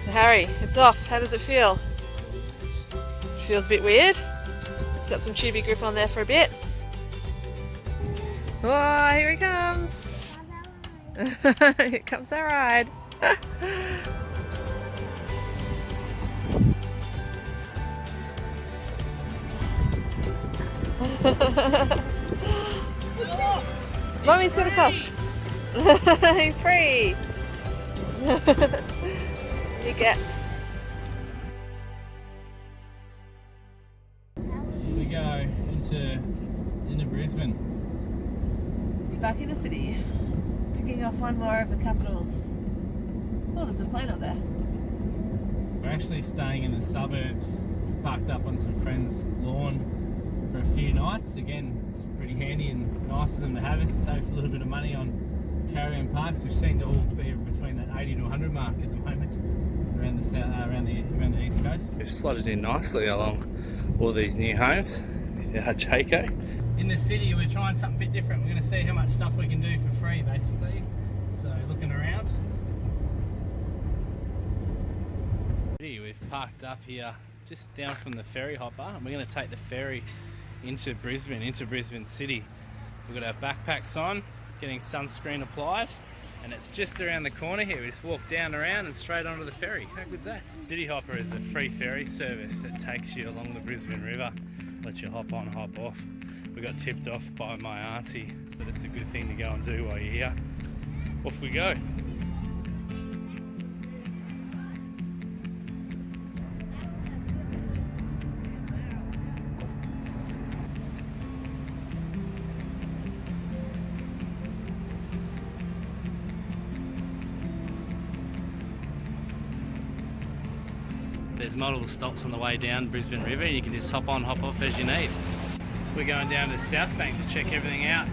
So Harry, it's off. How does it feel? Feels a bit weird. It's got some tubey grip on there for a bit. Oh, here he comes. Here comes our ride. Mommy's gonna come. He's free. You get. Here we go into Brisbane. Back in the city, ticking off one more of the capitals. Oh, there's a plane up there. We're actually staying in the suburbs. We've parked up on some friends' lawn for a few nights. Again, it's pretty handy and nice of them to have us. Saves a little bit of money on caravan parks. We seem to all be between that 80 to 100 mark at the moment around the south, around the east coast. We've slotted in nicely along all these new homes with our Jaco. In the city, we're trying something a bit different. We're going to see how much stuff we can do for free, basically. So, looking around. We've parked up here just down from the ferry hopper, and we're going to take the ferry into Brisbane City. We've got our backpacks on, getting sunscreen applied, and it's just around the corner here. We just walk down around and straight onto the ferry. How good's that? City Hopper is a free ferry service that takes you along the Brisbane River, lets you hop on, hop off. We got tipped off by my auntie that it's a good thing to go and do while you're here. Off we go. There's multiple stops on the way down Brisbane River. You can just hop on, hop off as you need. We're going down to Southbank to check everything out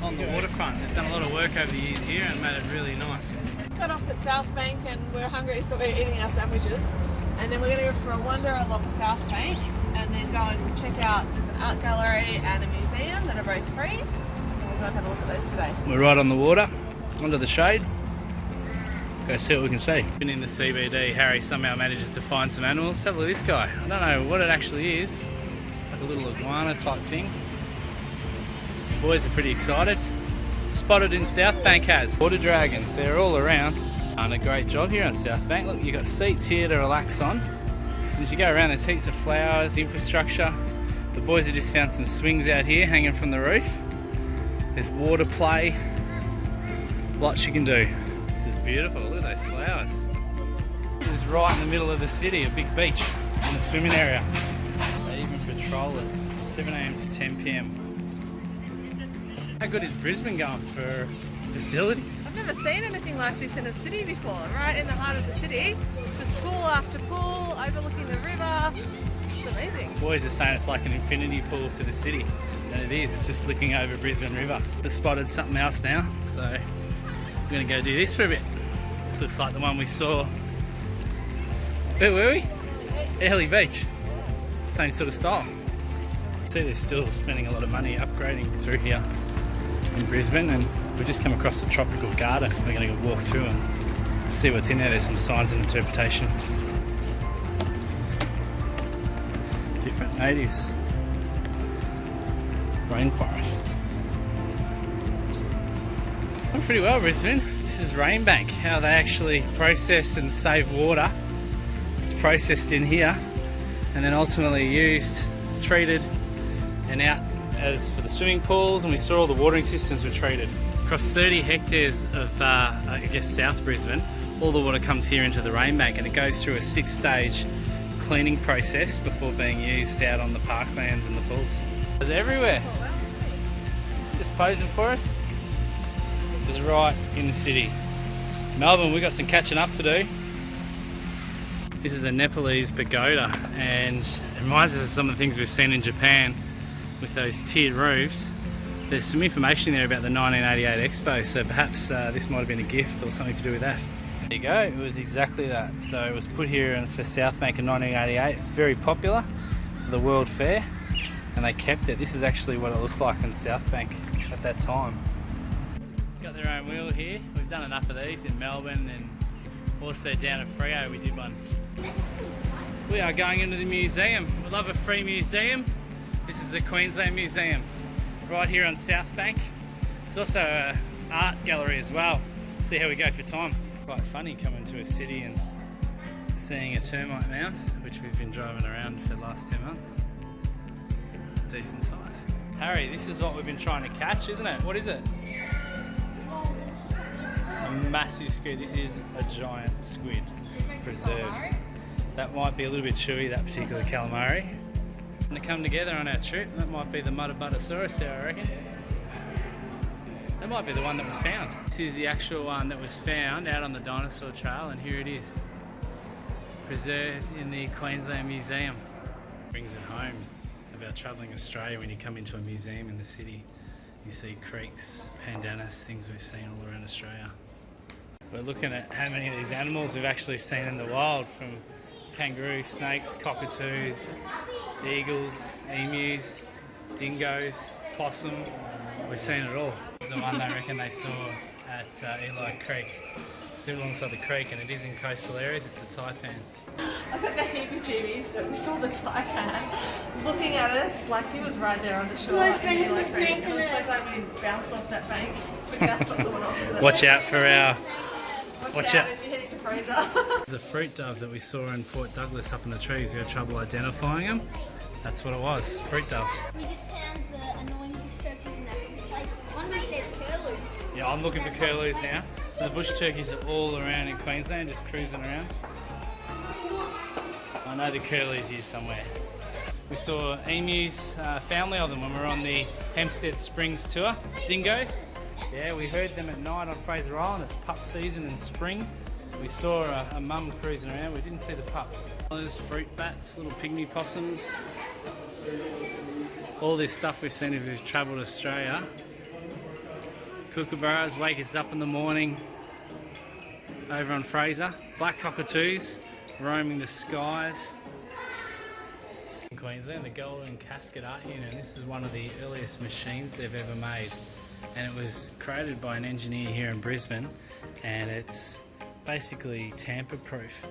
on the waterfront. They've done a lot of work over the years here and made it really nice. Just got off at Southbank and we're hungry, so we're eating our sandwiches. And then we're going to go for a wander along Southbank and then go and check out, there's an art gallery and a museum that are both free. So we'll go and have a look at those today. We're right on the water, under the shade. Go see what we can see. Been in the CBD, Harry somehow manages to find some animals. Have a look at this guy. I don't know what it actually is. Like a little iguana type thing. The boys are pretty excited. Spotted in Southbank has. Water dragons, they're all around. Done a great job here on Southbank. Look, you've got seats here to relax on. And as you go around, there's heaps of flowers, infrastructure. The boys have just found some swings out here hanging from the roof. There's water play. Lots you can do. Beautiful, look at those flowers. This is right in the middle of the city, a big beach and a swimming area. They even patrol it from 7 AM to 10 PM. How good is Brisbane going for facilities? I've never seen anything like this in a city before, right in the heart of the city. Just pool after pool, overlooking the river. It's amazing. Boys are saying it's like an infinity pool to the city. And it is, it's just looking over Brisbane River. Just spotted something else now, so I'm going to go do this for a bit. This looks like the one we saw. Where were we? Early Beach. Same sort of style. See, they're still spending a lot of money upgrading through here in Brisbane, and we've just come across a tropical garden. We're going to go walk through and see what's in there. There's some signs and interpretation. Different natives. Rainforest. Pretty well, Brisbane. This is Rainbank, how they actually process and save water. It's processed in here and then ultimately used, treated and out as for the swimming pools, and we saw all the watering systems were treated. Across 30 hectares of, I guess, South Brisbane, all the water comes here into the Rainbank and it goes through a 6-stage cleaning process before being used out on the parklands and the pools. It's everywhere. Just posing for us. Is right in the city. Melbourne, we've got some catching up to do. This is a Nepalese pagoda and it reminds us of some of the things we've seen in Japan with those tiered roofs. There's some information there about the 1988 Expo, so perhaps this might have been a gift or something to do with that. There you go, it was exactly that. So it was put here and it's for Southbank in 1988. It's very popular for the World Fair and they kept it. This is actually what it looked like in Southbank at that time. Got their own wheel here. We've done enough of these in Melbourne and Also down at Freo we did one. We are going into the museum. We love a free museum. This is the Queensland Museum, right here on Southbank. It's also an art gallery as well. See how we go for time. Quite funny coming to a city and seeing a termite mound, which we've been driving around for the last 2 months. It's a decent size. Harry, this is what we've been trying to catch, isn't it? What is it? A massive squid. This is a giant squid, preserved. That might be a little bit chewy, that particular calamari. And to come together on our trip, that might be the Muttabuttasaurus there, I reckon. That might be the one that was found. This is the actual one that was found out on the dinosaur trail, and here it is. Preserved in the Queensland Museum. Brings it home about travelling Australia. When you come into a museum in the city, you see creeks, pandanus, things we've seen all around Australia. We're looking at how many of these animals we've actually seen in the wild, from kangaroos, snakes, cockatoos, eagles, emus, dingoes, possum. We've seen it all. The one they reckon they saw at Eli Creek. Stood alongside the creek, and it is in coastal areas. It's a taipan. I got the heebie-jeebies that we saw the taipan looking at us like he was right there on the shore. Well, And Eli Creek. It was so glad we bounced off that bank. We bounced off the one opposite. Watch out for our... Watch out if you're heading to Fraser. There's a fruit dove that we saw in Port Douglas up in the trees. We had trouble identifying them. That's what it was, fruit dove. We just found the annoying bush turkeys in that place. Wonder if there's curlews. Yeah, I'm looking for curlews now. So the bush turkeys are all around in Queensland, just cruising around. I know the curlews here somewhere. We saw emus, a family of them, when we were on the Hempstead Springs tour. Dingoes. Yeah, we heard them at night on Fraser Island. It's pup season in spring. We saw a mum cruising around. We didn't see the pups. There's fruit bats, little pygmy possums. All this stuff we've seen if we've travelled Australia. Kookaburras wake us up in the morning over on Fraser. Black cockatoos roaming the skies. In Queensland, the Golden Casket Art Unit. This is one of the earliest machines they've ever made. And it was created by an engineer here in Brisbane, and it's basically tamper-proof.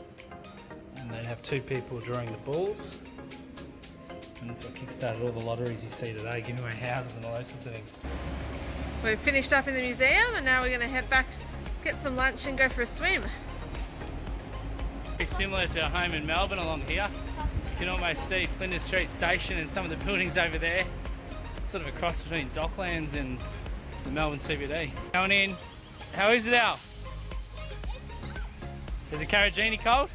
And they'd have two people drawing the balls, and that's what kickstarted all the lotteries you see today, giving away houses and all those sorts of things. We've finished up in the museum, and now we're going to head back, get some lunch and go for a swim. Very similar to our home in Melbourne along here. You can almost see Flinders Street Station and some of the buildings over there. Sort of a cross between Docklands and the Melbourne CBD. Going in. How is it, Al? Is the Carragini cold?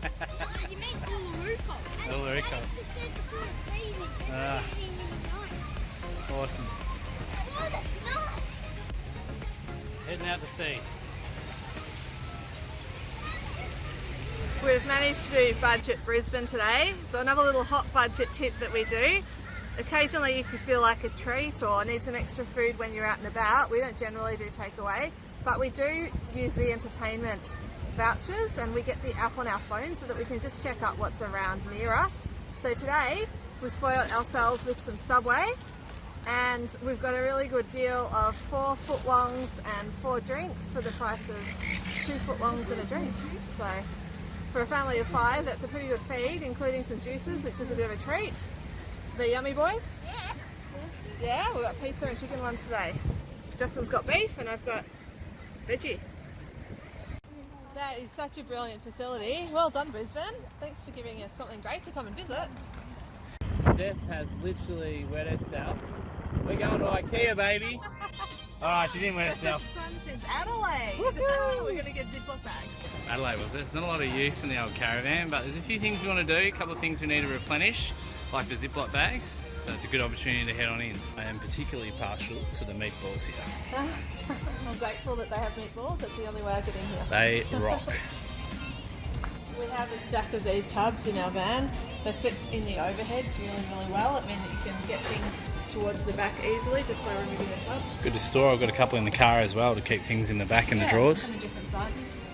You mean Uluru cold. Uluru cold. Awesome. Oh, that's nice. Heading out to sea. We've managed to do budget Brisbane today, so another little hot budget tip that we do. Occasionally, if you feel like a treat or need some extra food when you're out and about, we don't generally do takeaway, but we do use the entertainment vouchers, and we get the app on our phone so that we can just check out what's around near us. So today, we spoiled ourselves with some Subway, and we've got a really good deal of 4 footlongs and 4 drinks for the price of 2 footlongs and a drink. So for a family of 5, that's a pretty good feed, including some juices, which is a bit of a treat. They're yummy, boys? Yeah. Yeah, we've got pizza and chicken ones today. Justin's got beef and I've got veggie. That is such a brilliant facility. Well done, Brisbane. Thanks for giving us something great to come and visit. Steph has literally wet herself. We're going to IKEA, baby. Alright, she didn't wet herself. First time since Adelaide. We're going to get Ziploc bags. Adelaide was it? There's not a lot of use in the old caravan, but there's a few things we want to do, a couple of things we need to replenish, like the Ziploc bags. So it's a good opportunity to head on in. I am particularly partial to the meatballs here. I'm grateful that they have meatballs. That's the only way I get in here. They rock. We have a stack of these tubs in our van. They fit in the overheads really, really well. It means that you can get things towards the back easily just by removing the tubs. Good to store. I've got a couple in the car as well to keep things in the back in the drawers. In different sizes.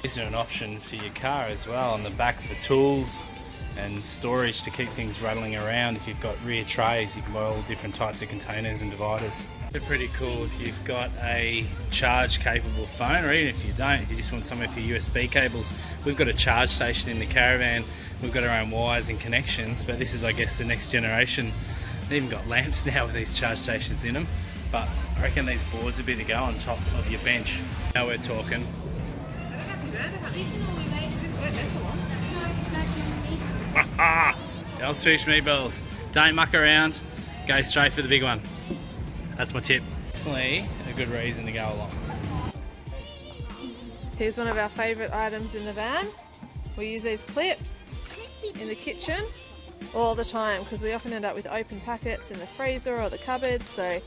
These are an option for your car as well. On the back for tools and storage to keep things rattling around. If you've got rear trays, you can buy all different types of containers and dividers. They're pretty cool if you've got a charge capable phone, or even if you don't, if you just want somewhere for USB cables. We've got a charge station in the caravan. We've got our own wires and connections, but this is, I guess, the next generation. They've even got lamps now with these charge stations in them, but I reckon these boards would be to go on top of your bench. Now we're talking. Goldfish meatballs. Don't muck around, go straight for the big one. That's my tip. Definitely a good reason to go along. Here's one of our favourite items in the van. We use these clips in the kitchen all the time because we often end up with open packets in the freezer or the cupboard. So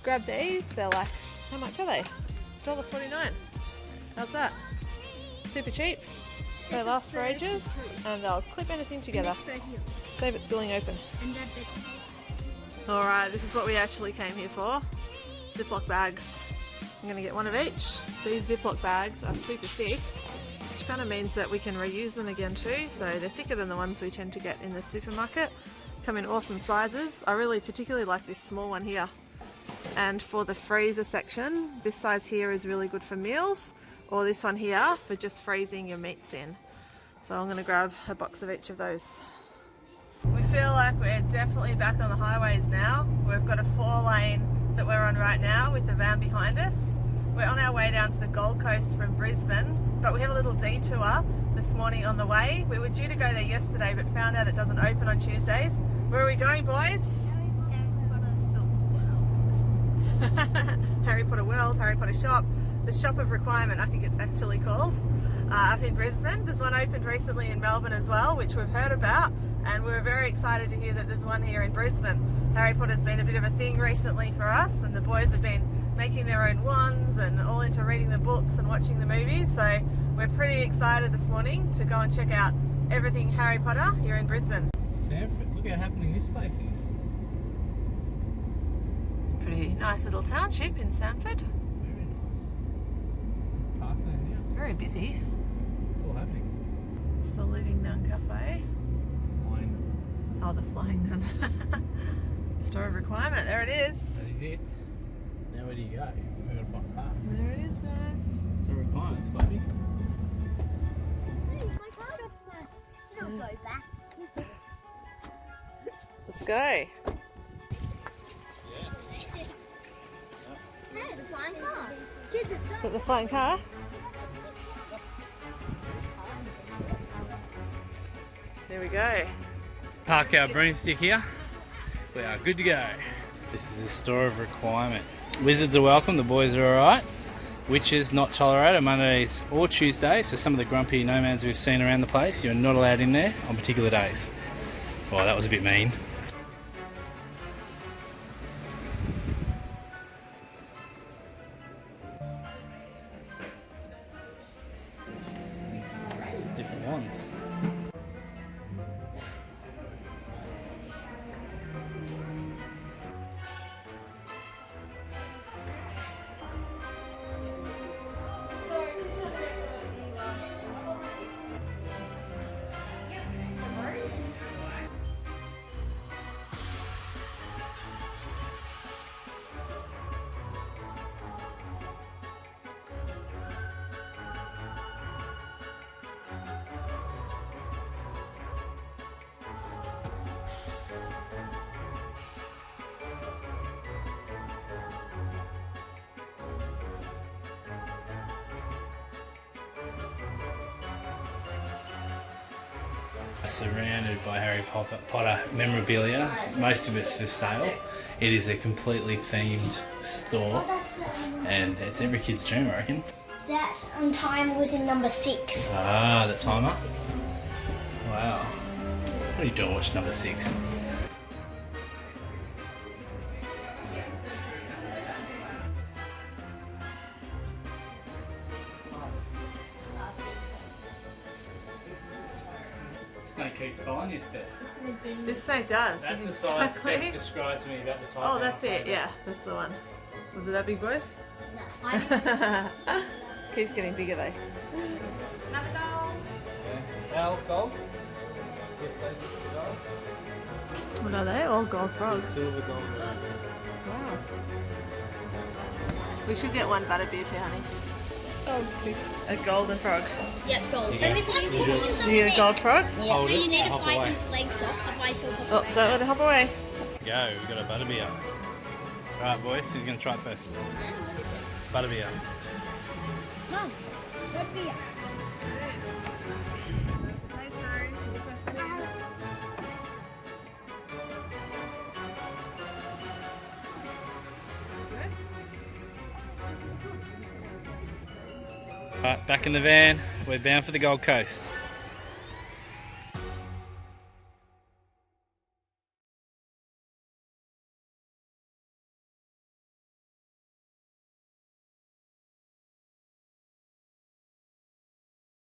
grab these. They're like, how much are they? $1.49. How's that? Super cheap. They last for ages and they'll clip anything together. Save it spilling open. Alright, this is what we actually came here for. Ziploc bags. I'm going to get one of each. These Ziploc bags are super thick, which kind of means that we can reuse them again too. So they're thicker than the ones we tend to get in the supermarket. Come in awesome sizes. I really particularly like this small one here. And for the freezer section, this size here is really good for meals, or this one here for just freezing your meats in. So I'm going to grab a box of each of those. We feel like we're definitely back on the highways now. We've got a 4-lane that we're on right now with the van behind us. We're on our way down to the Gold Coast from Brisbane, but we have a little detour this morning on the way. We were due to go there yesterday but found out it doesn't open on Tuesdays. Where are we going, boys? Harry Potter World, Harry Potter Shop, the Shop of Requirement I think it's actually called, up in Brisbane. There's one opened recently in Melbourne as well, which we've heard about, and we're very excited to hear that there's one here in Brisbane. Harry Potter's been a bit of a thing recently for us, and the boys have been making their own wands and all into reading the books and watching the movies, so we're pretty excited this morning to go and check out everything Harry Potter here in Brisbane. Sanford, look how happening this place is. Pretty nice little township in Sanford. Very nice. Parkland here. Very busy. It's all happening. It's the Living Nun Cafe. Flying. Oh, the Flying Nun. Store of Requirement. There it is. That is it. Now where do you go? We're gonna find a park. There it is, guys. Store of Requirements, baby. It'll go back. Let's go. Hey, the flying car. Is that the flying car? There we go. Park our broomstick here. We are good to go. This is a Store of Requirement. Wizards are welcome, the boys are alright. Witches not tolerated Mondays or Tuesdays, so some of the grumpy nomads we've seen around the place, you're not allowed in there on particular days. Oh, that was a bit mean. Different ones. Surrounded by Harry Potter memorabilia, most of it's for sale. It is a completely themed store, and it's every kid's dream, I reckon. That time was in number 6. Ah, the timer. Wow. What are you doing? Watch number 6. Snake keeps following you, Steph. This snake does. That's the This is size exactly- Steph described to me about the type. Oh, that's it. Yeah, that's the one. Was it that big, boys? Keeps getting bigger though. Another gold. Well, gold. What are they? All gold frogs. Silver, gold, red. Wow. We should get one butterbeer too, honey. Gold. A golden frog. Yeah, it's gold. Yeah. Only for these Is yours? ones. You get a gold frog? Yeah, Hold no, it, you need to hop bite away. his legs off. Otherwise he'll hop Oh, away. don't let it hop away. Go, we've got a butterbeer. Alright boys, who's going to try it first? It's butterbeer. Mum, red beer. Alright, back in the van. We're bound for the Gold Coast.